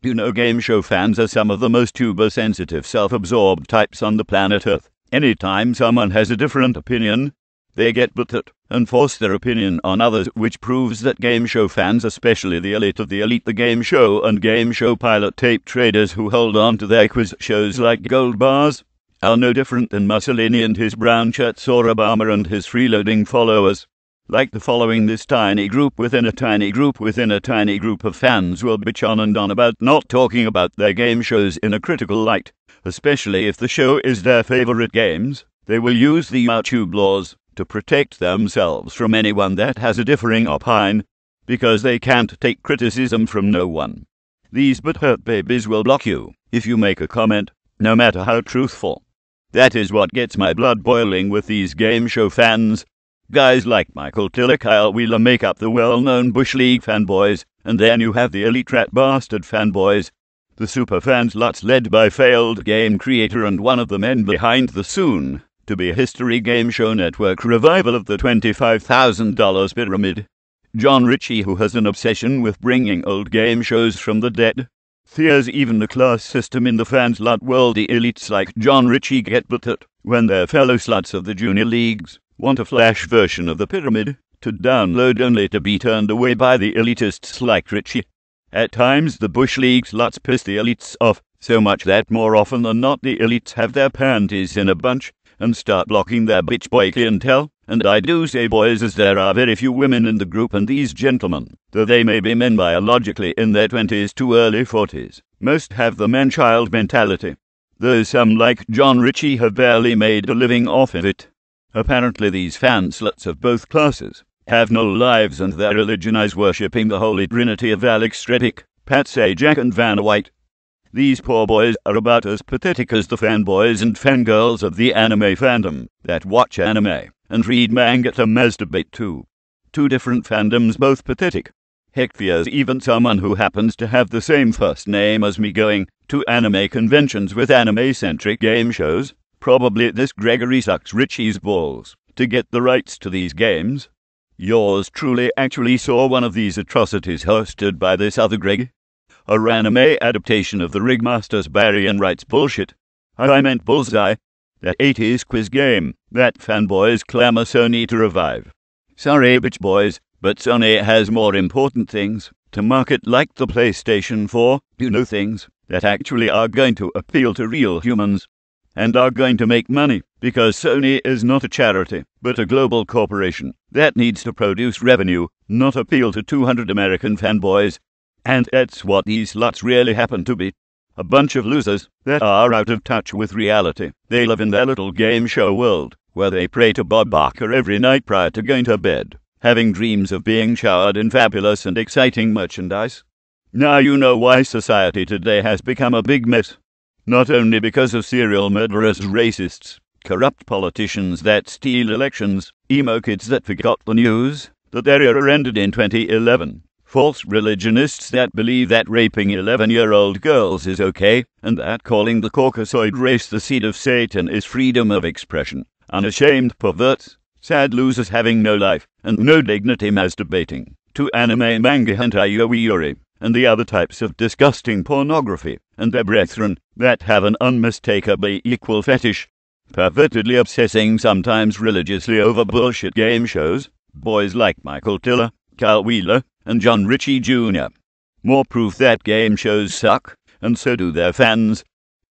You know, game show fans are some of the most uber-sensitive, self-absorbed types on the planet Earth. Anytime someone has a different opinion, they get butthurt and force their opinion on others, which proves that game show fans, especially the elite of the elite, the game show and game show pilot tape traders who hold on to their quiz shows like gold bars, are no different than Mussolini and his brown shirts or Obama and his freeloading followers. Like the following, this tiny group within a tiny group within a tiny group of fans will bitch on and on about not talking about their game shows in a critical light, especially if the show is their favorite games. They will use the Youttube laws to protect themselves from anyone that has a differing opine, because they can't take criticism from no one. These butthurt babies will block you if you make a comment, no matter how truthful. That is what gets my blood boiling with these game show fans. Guys like Michael Tiller, Kyle Wheeler make up the well-known Bush League fanboys, and then you have the elite rat bastard fanboys, the super fans lots led by failed game creator and one of the men behind the soon-to-be history game show network revival of the $25,000 pyramid, John Ritchie, who has an obsession with bringing old game shows from the dead. There's even a class system in the fans lot world. The elites like John Ritchie get butthurt when their fellow sluts of the junior leagues want a flash version of the pyramid to download, only to be turned away by the elitists like Ritchie. At times the Bush League sluts piss the elites off, so much that more often than not the elites have their panties in a bunch and start blocking their bitch boy clientele. And I do say boys, as there are very few women in the group, and these gentlemen, though they may be men biologically in their 20s to early 40s, most have the man-child mentality, though some like John Ritchie have barely made a living off of it. Apparently these fan sluts of both classes have no lives, and their religion is worshipping the holy trinity of Alex Strettick, Pat Sajak and Vanna White. These poor boys are about as pathetic as the fanboys and fangirls of the anime fandom that watch anime and read manga to masturbate too. Two different fandoms, both pathetic. Heck, there's even someone who happens to have the same first name as me going to anime conventions with anime-centric game shows. Probably this Gregory sucks Ritchie's balls to get the rights to these games. Yours truly actually saw one of these atrocities hosted by this other Greg. A anime adaptation of the Rigmasters Barry and Wright's bullshit. I meant Bullseye. That 80s quiz game that fanboys clamor Sony to revive. Sorry, bitch boys, but Sony has more important things to market, like the PlayStation 4, things that actually are going to appeal to real humans and are going to make money, because Sony is not a charity, but a global corporation that needs to produce revenue, not appeal to 200 American fanboys. And that's what these sluts really happen to be. A bunch of losers that are out of touch with reality. They live in their little game show world, where they pray to Bob Barker every night prior to going to bed, having dreams of being showered in fabulous and exciting merchandise. Now you know why society today has become a big mess. Not only because of serial murderers, racists, corrupt politicians that steal elections, emo kids that forgot the news that their era ended in 2011, false religionists that believe that raping 11-year-old girls is okay, and that calling the Caucasoid race the seed of Satan is freedom of expression, unashamed perverts, sad losers having no life and no dignity masturbating to anime, manga, hentai, yaoi, and the other types of disgusting pornography, and their brethren that have an unmistakably equal fetish, pervertedly obsessing sometimes religiously over bullshit game shows, boys like Michael Tiller, Kyle Wheeler, and John Ritchie Jr. More proof that game shows suck, and so do their fans.